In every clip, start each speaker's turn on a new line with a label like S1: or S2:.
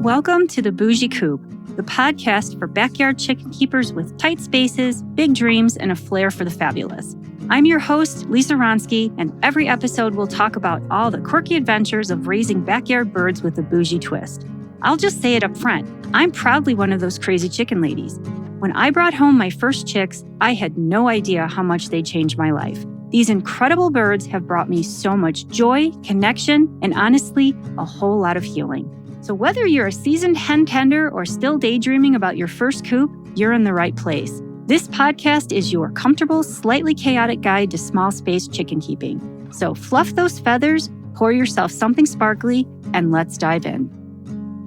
S1: Welcome to the Bougie Coop, the podcast for backyard chicken keepers with tight spaces, big dreams, and a flair for the fabulous. I'm your host, Lisa Ronsky, and every episode we'll talk about all the quirky adventures of raising backyard birds with a bougie twist. I'll just say it up front, I'm proudly one of those crazy chicken ladies. When I brought home my first chicks, I had no idea how much they changed my life. These incredible birds have brought me so much joy, connection, and honestly, a whole lot of healing. So whether you're a seasoned hen tender or still daydreaming about your first coop, you're in the right place. This podcast is your comfortable, slightly chaotic guide to small space chicken keeping. So fluff those feathers, pour yourself something sparkly, and let's dive in.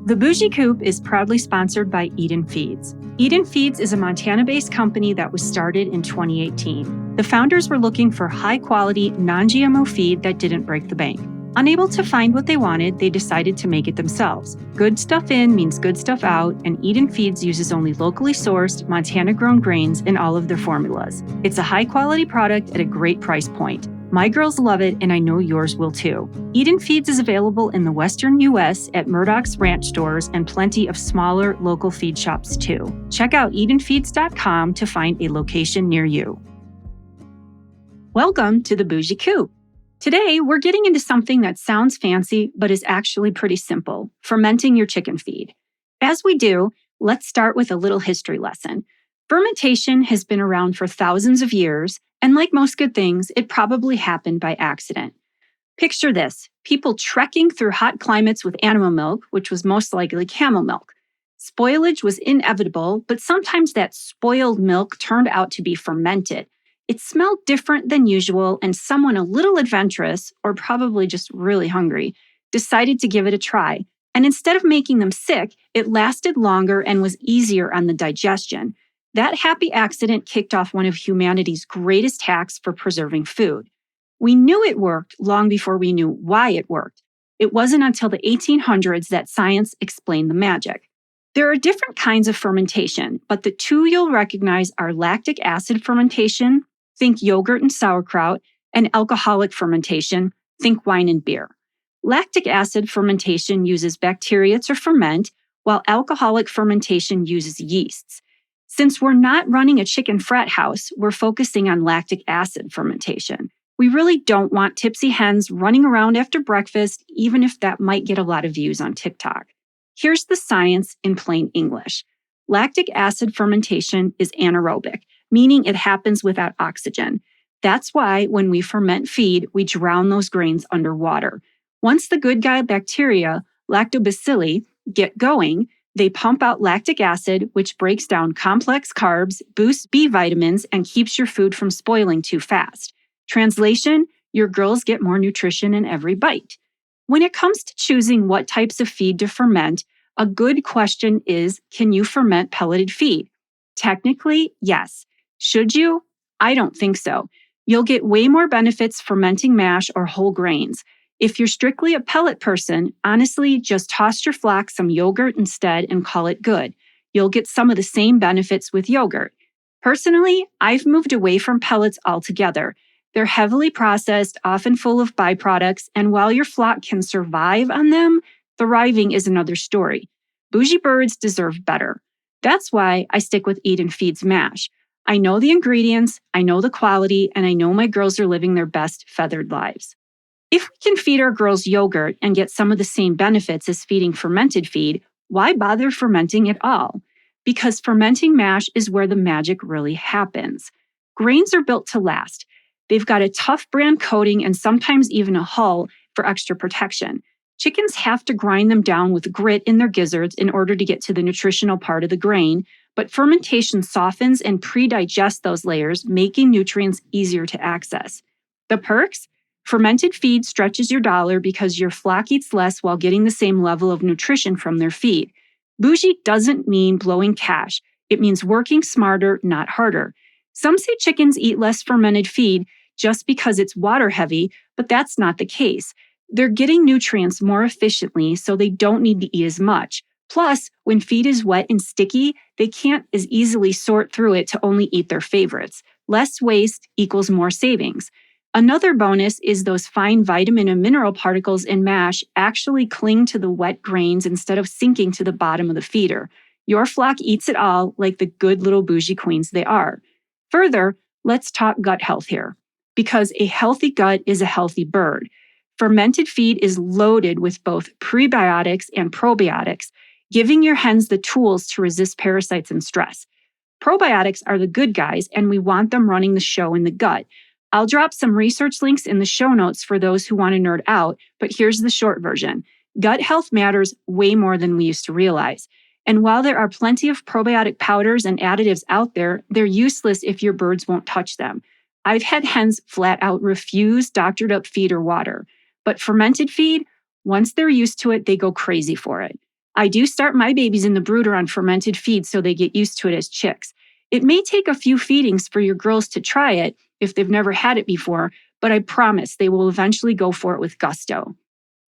S1: The Bougie Coop is proudly sponsored by Eden Feeds. Eden Feeds is a Montana-based company that was started in 2018. The founders were looking for high-quality, non-GMO feed that didn't break the bank. Unable to find what they wanted, they decided to make it themselves. Good stuff in means good stuff out, and Eden Feeds uses only locally sourced, Montana-grown grains in all of their formulas. It's a high-quality product at a great price point. My girls love it, and I know yours will too. Eden Feeds is available in the western U.S. at Murdoch's Ranch stores and plenty of smaller local feed shops too. Check out EdenFeeds.com to find a location near you. Welcome to the Bougie Coop. Today, we're getting into something that sounds fancy, but is actually pretty simple, fermenting your chicken feed. As we do, let's start with a little history lesson. Fermentation has been around for thousands of years, and like most good things, it probably happened by accident. Picture this, people trekking through hot climates with animal milk, which was most likely camel milk. Spoilage was inevitable, but sometimes that spoiled milk turned out to be fermented. It smelled different than usual, and someone a little adventurous, or probably just really hungry, decided to give it a try. And instead of making them sick, it lasted longer and was easier on the digestion. That happy accident kicked off one of humanity's greatest hacks for preserving food. We knew it worked long before we knew why it worked. It wasn't until the 1800s that science explained the magic. There are different kinds of fermentation, but the two you'll recognize are lactic acid fermentation, think yogurt and sauerkraut, and alcoholic fermentation, think wine and beer. Lactic acid fermentation uses bacteria to ferment, while alcoholic fermentation uses yeasts. Since we're not running a chicken frat house, we're focusing on lactic acid fermentation. We really don't want tipsy hens running around after breakfast, even if that might get a lot of views on TikTok. Here's the science in plain English. Lactic acid fermentation is anaerobic, meaning it happens without oxygen. That's why when we ferment feed, we drown those grains underwater. Once the good guy bacteria, lactobacilli, get going, they pump out lactic acid, which breaks down complex carbs, boosts B vitamins, and keeps your food from spoiling too fast. Translation, your girls get more nutrition in every bite. When it comes to choosing what types of feed to ferment, a good question is, can you ferment pelleted feed? Technically, yes. Should you? I don't think so. You'll get way more benefits fermenting mash or whole grains. If you're strictly a pellet person, honestly, just toss your flock some yogurt instead and call it good. You'll get some of the same benefits with yogurt. Personally, I've moved away from pellets altogether. They're heavily processed, often full of byproducts, and while your flock can survive on them, thriving is another story. Bougie birds deserve better. That's why I stick with Eden Feeds mash. I know the ingredients, I know the quality, and I know my girls are living their best feathered lives. If we can feed our girls yogurt and get some of the same benefits as feeding fermented feed, why bother fermenting at all? Because fermenting mash is where the magic really happens. Grains are built to last. They've got a tough bran coating and sometimes even a hull for extra protection. Chickens have to grind them down with grit in their gizzards in order to get to the nutritional part of the grain, but fermentation softens and pre-digests those layers, making nutrients easier to access. The perks? Fermented feed stretches your dollar because your flock eats less while getting the same level of nutrition from their feed. Bougie doesn't mean blowing cash. It means working smarter, not harder. Some say chickens eat less fermented feed just because it's water heavy, but that's not the case. They're getting nutrients more efficiently, so they don't need to eat as much. Plus, when feed is wet and sticky, they can't as easily sort through it to only eat their favorites. Less waste equals more savings. Another bonus is those fine vitamin and mineral particles in mash actually cling to the wet grains instead of sinking to the bottom of the feeder. Your flock eats it all like the good little bougie queens they are. Further, let's talk gut health here, because a healthy gut is a healthy bird. Fermented feed is loaded with both prebiotics and probiotics, giving your hens the tools to resist parasites and stress. Probiotics are the good guys, and we want them running the show in the gut. I'll drop some research links in the show notes for those who want to nerd out, but here's the short version. Gut health matters way more than we used to realize. And while there are plenty of probiotic powders and additives out there, they're useless if your birds won't touch them. I've had hens flat out refuse doctored up feed or water. But fermented feed, once they're used to it, they go crazy for it. I do start my babies in the brooder on fermented feed so they get used to it as chicks. It may take a few feedings for your girls to try it if they've never had it before, but I promise they will eventually go for it with gusto.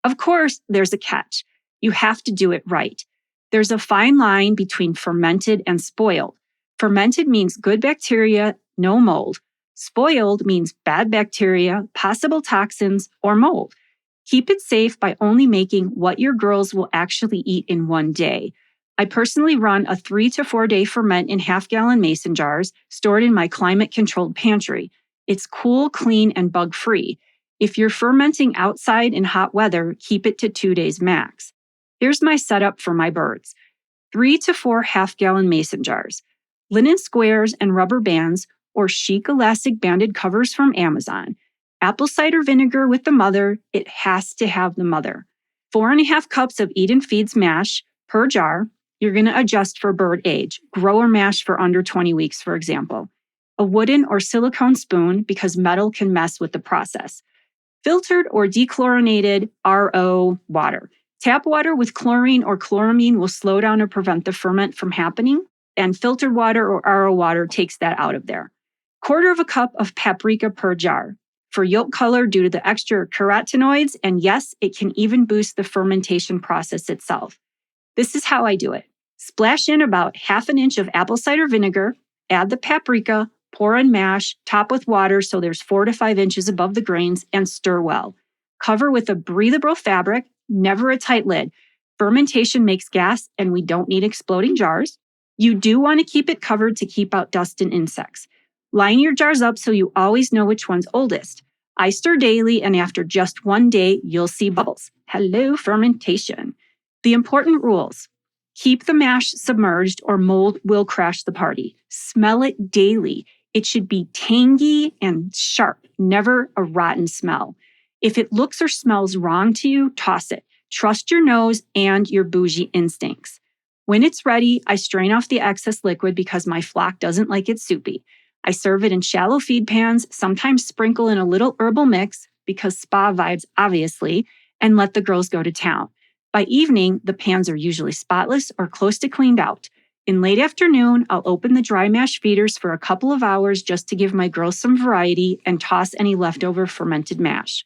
S1: Of course, there's a catch. You have to do it right. There's a fine line between fermented and spoiled. Fermented means good bacteria, no mold. Spoiled means bad bacteria, possible toxins, or mold. Keep it safe by only making what your girls will actually eat in one day. I personally run a 3 to 4 day ferment in half-gallon mason jars stored in my climate-controlled pantry. It's cool, clean, and bug-free. If you're fermenting outside in hot weather, keep it to 2 days max. Here's my setup for my birds. 3 to 4 half-gallon mason jars, linen squares and rubber bands or chic elastic banded covers from Amazon. Apple cider vinegar with the mother, it has to have the mother. 4.5 cups of Eden Feeds mash per jar. You're going to adjust for bird age. Grower mash for under 20 weeks, for example. A wooden or silicone spoon because metal can mess with the process. Filtered or dechlorinated RO water. Tap water with chlorine or chloramine will slow down or prevent the ferment from happening, and filtered water or RO water takes that out of there. 1/4 cup of paprika per jar for yolk color due to the extra carotenoids, and yes, it can even boost the fermentation process itself. This is how I do it. Splash in about 1/2 inch of apple cider vinegar, add the paprika, pour in mash, top with water so there's 4 to 5 inches above the grains, and stir well. Cover with a breathable fabric, never a tight lid. Fermentation makes gas, and we don't need exploding jars. You do want to keep it covered to keep out dust and insects. Line your jars up so you always know which one's oldest. I stir daily, and after just 1 day, you'll see bubbles. Hello, fermentation. The important rules. Keep the mash submerged or mold will crash the party. Smell it daily. It should be tangy and sharp, never a rotten smell. If it looks or smells wrong to you, toss it. Trust your nose and your bougie instincts. When it's ready, I strain off the excess liquid because my flock doesn't like it soupy. I serve it in shallow feed pans, sometimes sprinkle in a little herbal mix, because spa vibes obviously, and let the girls go to town. By evening, the pans are usually spotless or close to cleaned out. In late afternoon, I'll open the dry mash feeders for a couple of hours just to give my girls some variety and toss any leftover fermented mash.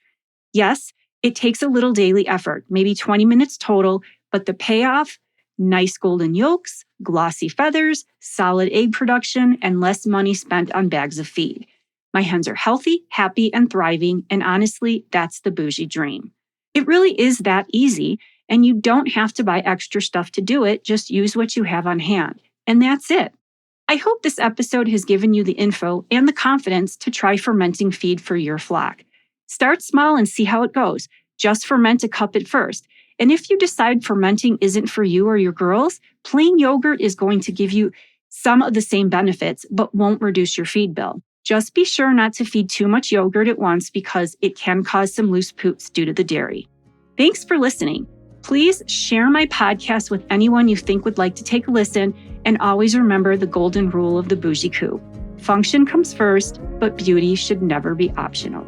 S1: Yes, it takes a little daily effort, maybe 20 minutes total, but the payoff? Nice golden yolks, glossy feathers, solid egg production, and less money spent on bags of feed. My hens are healthy, happy, and thriving, and honestly, that's the bougie dream. It really is that easy, and you don't have to buy extra stuff to do it, just use what you have on hand. And that's it. I hope this episode has given you the info and the confidence to try fermenting feed for your flock. Start small and see how it goes. Just ferment a cup at first. And if you decide fermenting isn't for you or your girls, plain yogurt is going to give you some of the same benefits, but won't reduce your feed bill. Just be sure not to feed too much yogurt at once because it can cause some loose poops due to the dairy. Thanks for listening. Please share my podcast with anyone you think would like to take a listen, and always remember the golden rule of the bougie coop. Function comes first, but beauty should never be optional.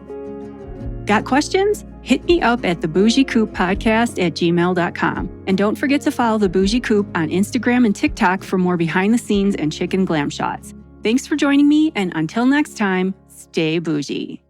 S1: Got questions? Hit me up at thebougiecoop@gmail.com. And don't forget to follow The Bougie Coop on Instagram and TikTok for more behind the scenes and chicken glam shots. Thanks for joining me, and until next time, stay bougie.